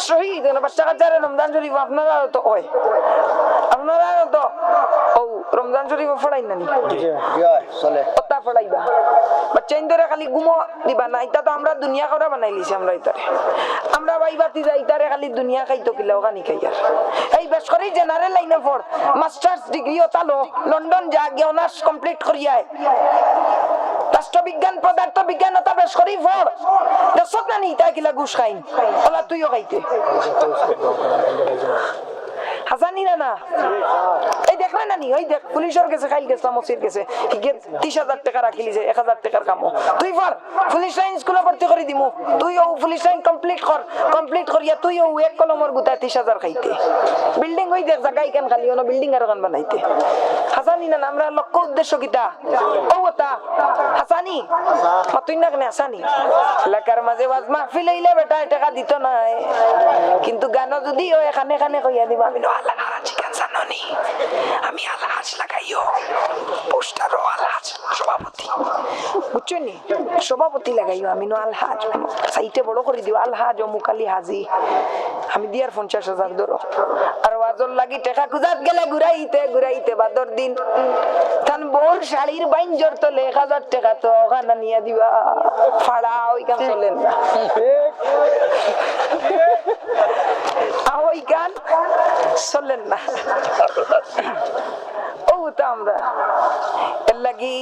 সহিহ না বাচ্চা কাচ্চারা রমজান শরীফ আপনারা তো হয়, আপনারা তো ও রমজান শরীফ পড়াই না নি? জি চলে কথা পড়াইবা বাচ্চা ইন্দরে খালি গুমো দিবা না। এটা তো আমরা দুনিয়া করে বানাইলিছি। আমরা ইতারে আমরা বাইবাতি যাই ইতারে খালি দুনিয়া খাইতো কিলাও খানি খাইয়ার এই বেশ করে জেনারেল লাইনে পড় মাস্টার্স ডিগ্রি ও তালো লন্ডন যা গিয়ে অনার্স কমপ্লিট করিয়ায় রাষ্ট্রবিজ্ঞান পদার্থ বিজ্ঞান ওটা বেশ করি পড় দেশত না নি তা কিলা ঘুষ খাইন ওলা তুইও খাইতে হাসানি না এই দেখ না নি ওই দেখ পুলিশের কাছে খাইল গেছলাম মসজিদ গেছে 30,000 টাকা রাখিলি যে 1,000 টাকার কাম তুই পড় পুলিশ লাইন স্কুলে ভর্তি করে দিমু তুই ও পুলিশ লাইন কমপ্লিট করিয়া তুই ও এক কলমের গুতা 30,000 খাইতে বিল্ডিং ওই দেখ জায়গায় কেন খালি ওনো বিল্ডিং আর গান বানাইতে হাসানি না আমরা লক্ষ্য উদ্দেশ্য কিটা ও ওটা হাসানি মাতুই না কেন হাসানি এলাকার মাঝে ওয়াজ মাহফিল হইলে বেটা টাকা দিত না কিন্তু গান যদি ও এখানে এখানে কইয়া দিবা আমি আল্লাহ চিকেন জাননি আমি আলহাজ লাগাইও পোস্টারও আলহাজ সভাপতি বুঝছো নি সভাপতি লাগাইও আমি নো আলহাজ সাইটে বড় করে দিও আলহাজ ও মুকালি হাজি আমি দিয়ার 50,000 ধরো আর ওয়াজল লাগি টাকা খুঁজাত গেলে ঘুরাইতে বাদর দিন তান বোর শাড়ির বাইন জোর তো 1,000 টাকা তো ওখানে নিয়ে দিবা ফাড়া ওই কাম চলেন না ওই গান চলেন না ও তো আমরা এর লাগি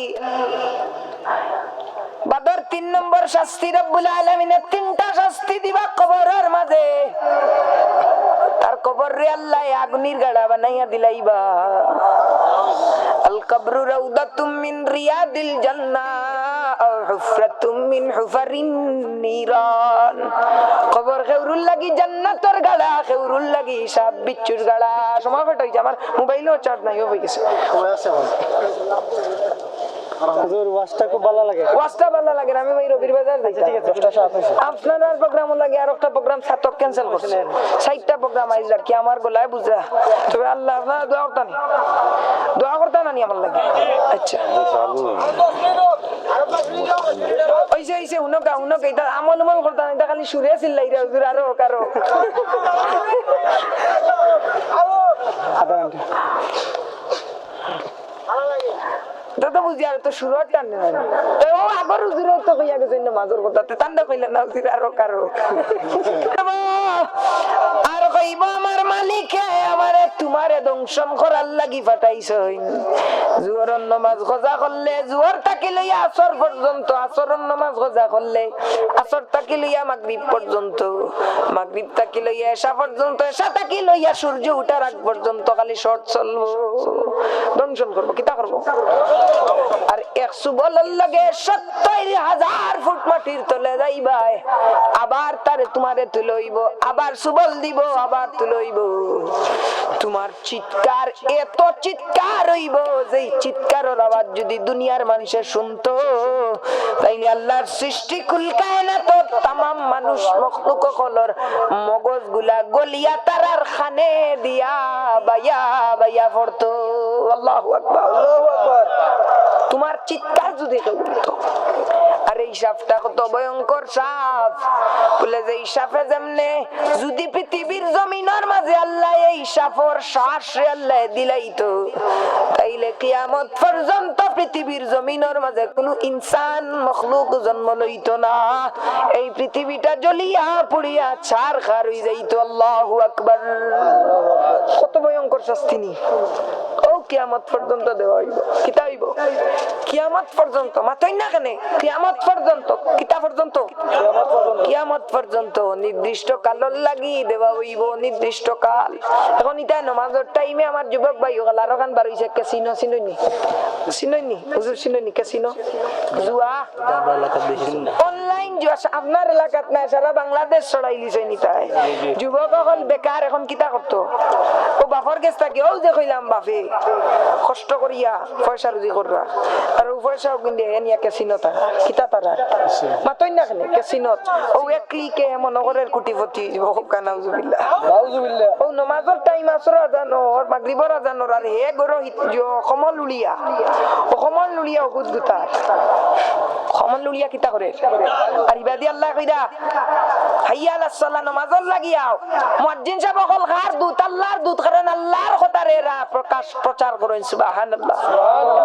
বাদর 3 নম্বর শাস্তি রব্বুল আলামিনের 3টা শাস্তি দিবা কবরের মাঝে তার কবর রে আল্লাহ আগুনের গাড়া বানাইয়া দিলাইবা আল কবরু রাউদাতুম মিন রিয়াদিল জান্নাহ আও হুফরাতুম মিন হুফারিন নিরান কবর খেউরুল লাগি জান্নাতের গাড়া খেউরুল লাগি সাপ বিচ্ছুর গাড়া সময় ফট হইছে আমার মোবাইলও চার্জ নাই হয়ে গেছে হুজুর ওয়াজটা খুব ভালো লাগে ওয়াজটা ভালো লাগে আমি ভাই রবির বাজার যাই ঠিক আছে 10টা সাত হইছে আপনার প্রোগ্রাম লাগে আর একটা প্রোগ্রাম সাতক ক্যান্সেল করছেন 60টা প্রোগ্রাম আইজ রাখি আমার গলায় বুঝা তবে আল্লাহ আপনারা দোয়া করতে না নি আমার লাগে আচ্ছা ওইছে হুনকা এটা আমল করতে না এটা খালি সুরে চিল্লাই রে হুজুর আরো কারো দাদা বুঝি আর তো শুরুর টান তো ও আগর হুজুরে তো কইয়া গেছে নামাজের কথা তান্ডা কইলা না হুজুর আরো কারো আর কইবা আমার মালিকে আমারে তোমারে দংশন করার লাগি পাঠাইছই জোহরের নামাজ কজা করলে জোহর থাকি লইয়া আসর পর্যন্ত আসরের নামাজ কজা করলে আসর থাকি লইয়া মাগরিব পর্যন্ত মাগরিব থাকি লইয়া এশা পর্যন্ত এশা থাকি লইয়া সূর্য ওঠার আগ পর্যন্ত খালি শর্ট চলবো দংশন করব কিতা করব আর 100 বলার লাগে 70,000 ফুট মাটির তলে যাইবাই আবার তারে তোমারে তুলইব আবার সুবল দিব আবার তুলইব তোমার চিৎকার এত চিৎকার হইব যে চিৎকারের আওয়াজ যদি দুনিয়ার মানুষে শুনতো তাইলে আল্লাহর সৃষ্টি কুল কায়নাত तमाम মানুষ মখলুক কলর মগজগুলা গলিয়া তারার খানে দিয়া বায়া পড়তো আল্লাহু আকবার তোমার চিৎকার যদি কেউ উঠতো আর এই সাপটা কত ভয়ঙ্কর সাপ বলে যে এই সাপে যেমনে যদি পৃথিবীর জমিনের মাঝে আল্লাহ এই সাপর শ্বাস আল্লাহ দিলাইতো তাইলে কিয়ামত পর্যন্ত পৃথিবীর জমিনের মাঝে কোনো ইনসান মখলুক জন্ম লইতো না এই পৃথিবীটা জ্বলিয়া পুড়িয়া ছারখার হয়ে যাইতো আল্লাহু আকবার কত ভয়ঙ্কর শাস্তি নি ও কিয়ামত পর্যন্ত দেওয়া হইব কিতা হইব কিয়ামত পর্যন্ত মাতই না কেন কিয়ামত পর্যন্ত কিতা পর্যন্ত কিয়ামত পর্যন্ত নির্দিষ্ট কালর লাগি দেওয়া হইব নির্দিষ্ট কাল এখন ইতা নামাজের টাইমে আমার যুবক ভাই ওগুলা আরো গান বার হইছে ক্যাসিনো চিনইনি হুজুর চিনইনি ক্যাসিনো জুয়া অনলাইন জুয়া আপনার এলাকাত না সারা বাংলাদেশ ছড়াই লিছে নি তাই যুবক হল বেকার এখন কিতা করতো ও বাপর গেছ থাকে ও যে কইলাম বাপে কষ্ট করিয়া পয়সা রুজি কররা আর ও পয়সা কিন্তু এনিয়া ক্যাসিনো তারা কিতা তারা মাতই না কেন ক্যাসিনো ও 1 কে মনগরের কোটিপতি নাউজুবিল্লাহ ও নমাজের টাইম আসর আজানোর মাগরিবর আজানোর আর হে গরো কমল লুলিয়া ও কমল লুলিয়া গুদগুতা কমল লুলিয়া কিতা করে আর ইবাদি আল্লাহ কইরা হাইয়া আলাস সালাহ নমাজর লাগিয়াও মুয়াজ্জিন সাহেব কল গার দুত আল্লাহর দুত করেন আল্লাহর কথারে প্রকাশ প্রচার করেন সুবহানাল্লাহ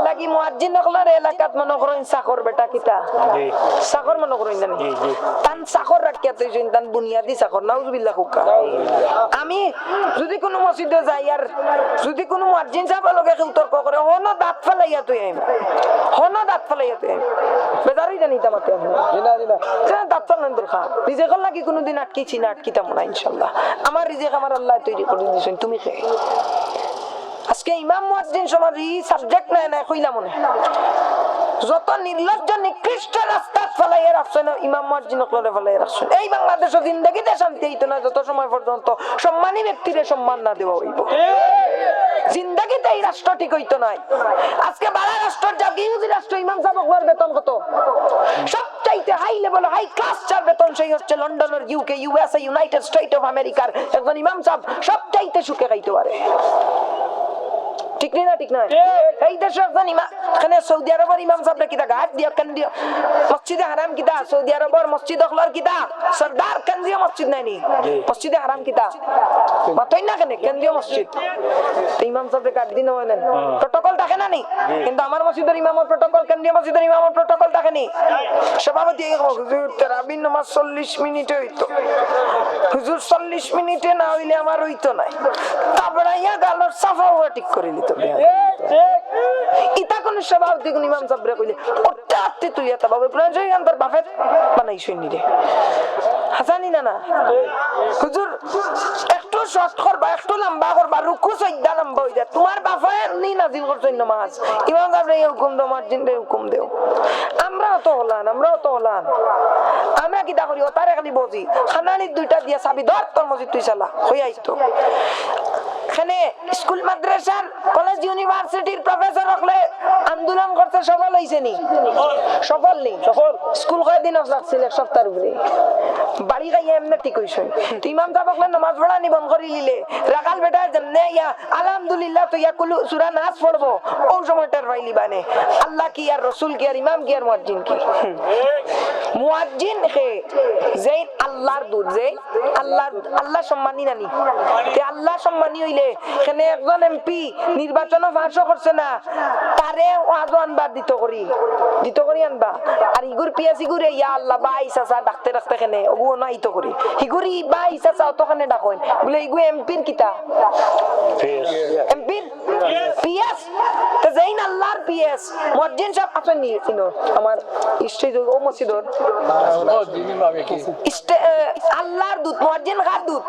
লাগি মুয়াজ্জিন নকলার এলাকাত মনে করেন সাকর বেটা কিতা সাকর মনে করেন না তান সাকর রাখিয়া তুইছেন তান বুনিয়াদি সাকর নাউজুবিল্লাহ হুকা আমি যদি কোন মসজিদে যাই আর যদি কোন মুয়াজ্জিন সাহেব লগে তর্ক করে হনো দাঁত ফলাইয়া তুই আইম হনো দাঁত ফলাইয়া তুই আইম বেজারি জানি তামাতে দিনা দিনা দাঁত ফলান দরকার রিজিক লাগি কোনদিন আটকিছি না আটকিতাম না ইনশাআল্লাহ আমার রিজিক আমার আল্লাহ তৈরি করে দিয়েছেন তুমি কে আজকে ইমাম মুয়াজ্জিন সমাজ এই সাবজেক্ট নাই না কইলা মনে যত নির্লজ্জ নিকৃষ্ট রাস্তা ফলাইয়া রাখছেন ইমাম মুয়াজ্জিন করে ফলাইয়া রাখছেন এই বাংলাদেশের জিন্দেগিতে শান্তি হইতো না যত সময় পর্যন্ত সম্মানী ব্যক্তিরে সম্মান না দেওয়া হইব জিন্দেগিতে এই রাষ্ট্র ঠিক হইতো না আজকে বাড়া রাষ্ট্র জাগি ইহুদি রাষ্ট্র ইমাম সাহেবের বেতন কত সবচাইতে হাই লেভেল হাই ক্লাস চার বেতন সেই হচ্ছে লন্ডনের UK USA United state of আমেরিকার একজন ইমাম সাহেব সবচাইতে সুখে খাইতে পারে ঠিক না ঠিক না এই দেশে একজন ইমাম এখানে সৌদি আরবের ইমাম সাহেব কিতা গাত দিয়া কান্দিয়া মসজিদে হারাম কিতা সৌদি আরবের মসজিদ অখলার কিতা সরদার কান্দিয়া মসজিদ নাই নি মসজিদে হারাম কিতা মাতই না কেন কেন্দ্রীয় মসজিদ ইমাম সাহেব কাট দিন হয় না প্রটোকল থাকে না নি কিন্তু আমার মসজিদের ইমামের প্রটোকল কেন্দ্রীয় মসজিদের ইমামের প্রটোকল থাকে নি সভাপতি হুজুর তারাবির নামাজ 40 মিনিটে হইতো হুজুর 40 মিনিটে না হইলে আমার হইতো না তারপরে ইয়া গালর সাফা ওয়া ঠিক করে নিত ইতা কোন সভাপতি কোন ইমাম সাহেব কইলে ওটা আত্তে তুই এত বাবা কোরআন শরীফ আনতার বাফেত বানাইছই নি রে হাসানি না না হুজুর একটু শর্ট করবা একটু লম্বা করবা রুকু সাইদা লম্বা হই যায় তোমার বাফে নি নাজিল করছেন নামাজ ইমাম সাহেব এই হুকুম দাও মার্জিনরে হুকুম দেও আমরাও তো হলাম আমরা কি দা করি ও তারে খালি বজি খানানি দুইটা দিয়া চাবি ধর তোর মসজিদ তুই চালা হই আইতো এখানে স্কুল মাদ্রাসার কলেজ ইউনিভার্সিটির প্রফেসর হলে আন্দোলন করতে সফল হইছে নি সফল নেই সফল স্কুল কয়দিন লাগছিল এক সপ্তাহের উপরে বাড়ি গাইয়া এমনি ঠিক হইছে ইমাম সাহেব হলে নামাজ পড়া নিবন করি লিলে রাকাল বেটা যেমনে ইয়া আলহামদুলিল্লাহ তো ইয়া কুল সূরা নাস পড়বো ও সময়টার ফাইলি বানে আল্লাহ কি আর রাসূল কি আর ইমাম কি আর মুয়াজ্জিন কি মুয়াজ্জিন হে যেই আল্লাহর দূত যেই আল্লাহ সম্মানী নানি তে আল্লাহ সম্মানী হইলে এখানে একজন এমপি নির্বাচন ফাঁস করছে না তারে আজান বাদ দিত করি আনবা আর ইগুর পিয়াসি গুরে ইয়া আল্লাহ বাই সাসা ডাকতে ডাকতে এখানে ওগো নাইত করি হিগুরি বাই সাসা অতখানে ডাকইন বলে ইগু এমপির কিতা এমপির পিএস তে জাইন আল্লাহর পিএস মুয়াজ্জিন সাহেব আছেন নি ইনো আমার স্টেজ ও মসজিদর আল্লাহর দূত মুয়াজ্জিন গার দূত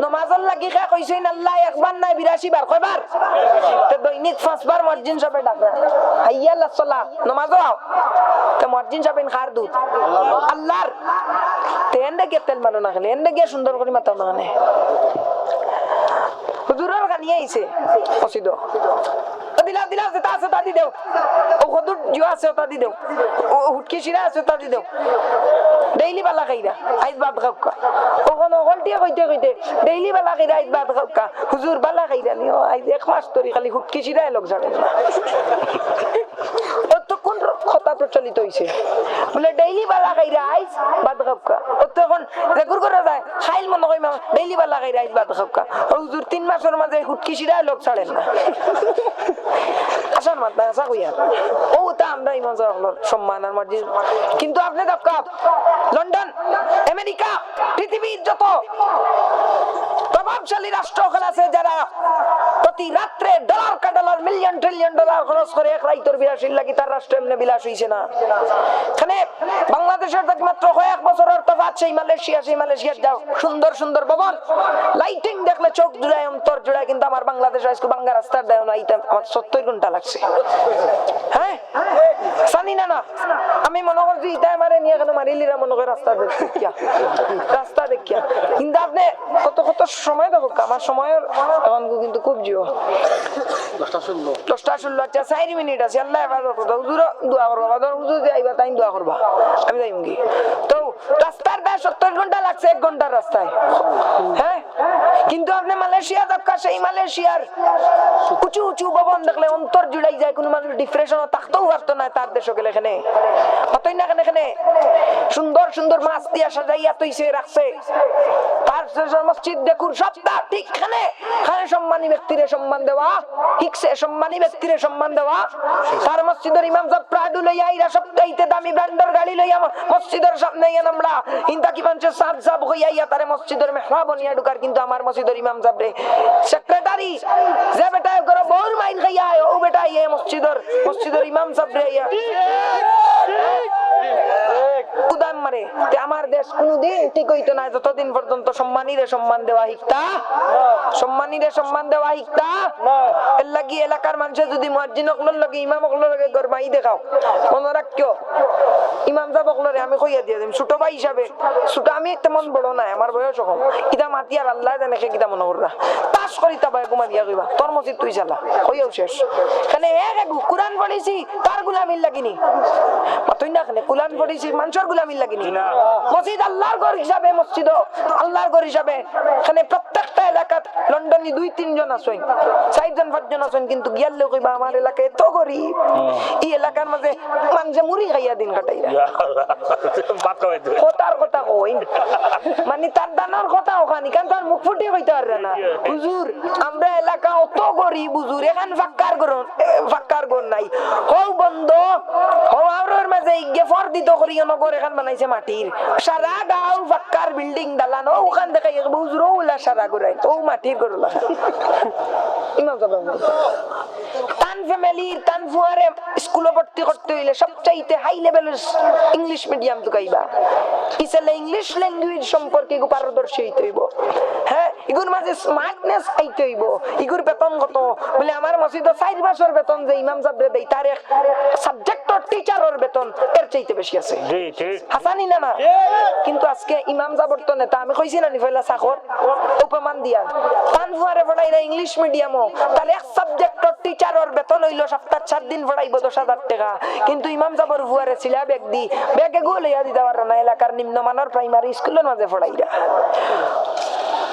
নামাজের লাগি কা কইছেন আল্লাহ একবার নাই 82 বার কয়বার তে দৈনিক 5 বার মুয়াজ্জিন সাহেব ডাকরা হাইয়া আলাস সালাহ নামাজ আও তে মুয়াজ্জিন সাহেব খার দূত আল্লাহর তে এন্ডে গেতেল মানো না খালি এন্ডে গে সুন্দর করে মাতাও না মানে হুজুরের গানি আইছে মসজিদ দিলা যেটা আছে তা দি দেও ও কদুর জিও আছে তা দি দেও ও হুটকি শিরা আছে তা দি দেও ডেইলি বালা খাইরা আইজ বাদ খাওকা ও কোন গলটিয়া কইতে ডেইলি বালা খাইরা আইজ বাদ খাওকা হুজুর বালা খাইরা নিও আইজ এক মাস ধরে খালি হুটকি শিরা লোক জানে না ও তো কোন কথা প্রচলিত হইছে বলে ডেইলি বালা খাইরা আইজ বাদ খাওকা ও তো কোন রেগুর করে যায় খাইল মন কই মা ডেইলি বালা খাইরা আইজ বাদ খাওকা ও হুজুর 3 মাসের মাঝে হুটকি শিরা লোক ছাড়েন না আসার মাত্রা আসা কইয়া ও তা আমরা ইমাম সাহেবের সম্মান আর মর্যাদা কিন্তু আপনি দাবকাপ লন্ডন আমেরিকা পৃথিবীর যত প্রভাবশালী রাষ্ট্র আছে যারা প্রতি রাত্রে ডলার কা ডলার মিলিয়ন ট্রিলিয়ন ডলার খরচ করে এক রাইতর বিলাসী লাগি তার রাষ্ট্র এমনি বিলাস হইছে না এখানে বাংলাদেশের থেকে মাত্র কয়েক বছরের তফাৎ সেই মালয়েশিয়ার যাও সুন্দর সুন্দর ভবন লাইটিং দেখলে চোখ জুড়ায় অন্তর জুড়ায় কিন্তু আমার বাংলাদেশ আজকে বাংলা রাস্তার দেয় না এইটা আমার 70 ঘন্টা লাগছে হ্যাঁ জানি না আমি মনে করছি এটা আমারে নিয়ে কেন মারিলিরা মনে করে রাস্তা দেখিয়া কিন্তু আপনি কত কত সময় দেখো আমার সময়ের এখন কিন্তু খুব জিও 10:16 আচ্ছা 4 মিনিট আছে আল্লাহ হেফাজত করো হুজুর দোয়া করবা বাদর হুজুর যে আইবা তাই দোয়া করবা আমি যাইম কি তো রাস্তার দা 70 ঘন্টা লাগছে 1 ঘন্টার রাস্তায় হ্যাঁ কিন্তু আপনি মালয়েশিয়া দক্কা সেই মালয়েশিয়ার উঁচু উঁচু ভবন দেখলে অন্তর জুড়াই যায় কোনো মানুষ ডিপ্রেশনে থাকতেও পারতো না তার দেশে গেলে এখানে কতই না এখানে সুন্দর সুন্দর মাছ দিয়া সাজাইয়া তৈছে রাখছে তার মসজিদ দেখুন সবটা ঠিক খানে সম্মানী ব্যক্তিরে সম্মান দেওয়া ঠিকছে সম্মানী ব্যক্তিরে সম্মান দেওয়া তার মসজিদের ইমাম সাহেব প্রাডু লইয়া আইরা সবটাইতে দামি ব্র্যান্ডের গাড়ি লইয়া মসজিদের সামনে গিয়ে আমরা ইনতা কি পাঞ্চে সাব সাব হইয়া তারে মসজিদের মেহরাব নিয়া ঢুকার কিন্তু আমার মসজিদের ইমাম সাহেব রে সেক্রেটারি যে বেটা করে বহুর মাইল খাইয়া ও বেটা ইয়ে মসজিদের ইমাম সাহেব রে ইয়া উদাম মারে তে আমার দেশ কোনদিন ঠিক হইতো না যতদিন পর্যন্ত সম্মানীরে সম্মান দেওয়া শিখতা সম্মানীরে সম্মান দেওয়া শিখতা এর লাগি এলাকার মানুষে যদি মুয়াজ্জিন হকলর লাগে ইমাম হকলর লাগে গরমাই দেখাও মনে রাখিও ইমাম সাহেব হকলরে আমি কইয়া দিয়া দিম ছোট ভাই হিসাবে ছোট আমি তেমন বড় না আমার বয়স কম ইদা মাতিয়ার আল্লাহ জানে কে কিতা মনে কররা পাস করি তা ভাই ঘুমা দিয়া কইবা তোর মসজিদ তুই চালা কইও শেষ কানে এক কুরআন পড়িছি তার গোলামির লাগিনি মাতুই না কানে কুরআন পড়িছি মানুষের গোলামির লাগিনি মসজিদ আল্লাহর ঘর হিসাবে মসজিদ আল্লাহর ঘর হিসাবে এখানে প্রত্যেকটা এলাকাত লন্ডনে 2-3 জন আছেন 4 জন 5 জন আছেন কিন্তু গিয়ালে কইবা আমার এলাকায় এত গরিব এই এলাকার মাঝে মানুষে মুড়ি খাইয়া দিন কাটাইরা কথার কথা কই মানে তার দানার কথা ওখানে কারণ তার মুখ ফুটে কইতে পারে না হুজুর আমরা এলাকা অত গরিব হুজুর এখান ফাক্কার গর নাই হও বন্ধ হও আওর মাঝে ইগে ফর্দিত করি নগর এখান বানাইছে মাটির সারা গাঁও ফাক্কার বিল্ডিং দালান ওখান দেখাই হুজুর ওলা সারা গরাই ও মাটির গরলা ইমাম সাহেব তান ফ্যামিলির তান ফুয়ারে স্কুলে ভর্তি করতে হইলে সবচাইতে হাই লেভেলের ইংলিশ মিডিয়াম তুকাইবা ইসলে ইংলিশ ল্যাঙ্গুয়েজ সম্পর্কে পারদর্শী হইতে হইব হ্যাঁ ইগুর মাঝে স্মার্টনেস আইতে হইব ইগুর বেতন কত বলে আমার মসজিদে 4 মাসের বেতন যে ইমাম সাহেব দেই তার এক সাবজেক্টর টিচারের বেতন এর চাইতে বেশি আছে জি ঠিক হাসানি না না কিন্তু আজকে ইমাম সাহেব তো নেতা আমি কইছি না নি ফেলা সাখর উপমান দিয়া তান ফুয়ারে পড়াইরা ইংলিশ মিডিয়ামও তার এক সাবজেক্টর টিচারের বেতন হইলো সপ্তাহে 7 দিন পড়াইবো 10,000 টাকা কিন্তু ইমাম সাহেবের ফুয়ারে ছিলা ব্যাগে গো লইয়া দিতে পারে না এলাকার নিম্নমানের প্রাইমারি স্কুলের মাঝে পড়াইরা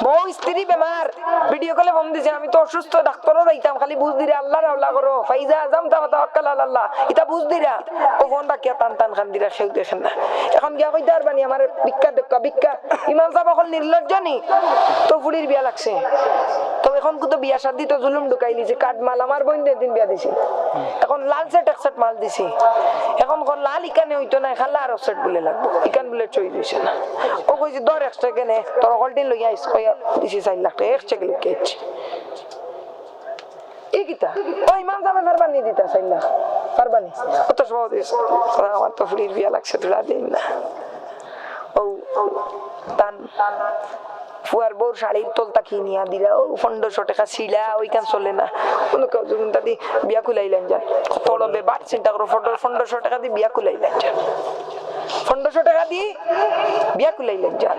বউ স্ত্রী বেমার ভিডিও কলে ফোন দিছে আমি তো অসুস্থ ডাক্তারও যাইতাম খালি বুঝ দিরে আল্লাহ আল্লাহ করো ফাইজা আজম তাওয়াক্কাল আল্লাহ এটা বুঝ দিরা ও ফোন ডাকিয়া টান খান দিরা খেউ দেখেন না এখন গিয়া কইতে পারবানি আমার ভিক্ষা ইমাম সাহেব এখন নির্লজ্জ নি তো ফুড়ির বিয়া লাগছে তো এখন তো বিয়া শাদি তো জুলুম ঢুকাইলি যে কাট মাল আমার বোন দিন বিয়া দিছি এখন লাল সেট এক সেট মাল দিছি এখন কোন লাল ইকানে হইতো না খালা আর সেট বলে লাগবে ইকান বলে চই দিছে না ও কইছে দর এক্সট্রা কেনে তোর হলটিন লইয়া আইস কইয়া দিছি 4 লাখ টাকা এক্সট্রা গেলে কেচ ইকিতা ওই ইমাম সাহেব পারবানি দিতা 4 লাখ পারবানি কত সব দিস আমার তো ফুড়ির বিয়া লাগছে তোরা দিন না ও তান ফুয়ার বোর শাড়ির তোলতা কিনিয়া দিলা ও 1500 টাকা ছিলা ওইখান চলে না কোন দাদি বিয়া কুলাইলেন যান কত লবে বাট চিন্তা করো 1500 টাকা দিয়ে বিয়া কুলাইলেন যান 1500 টাকা দিয়ে বিয়া কুলাইলেন যান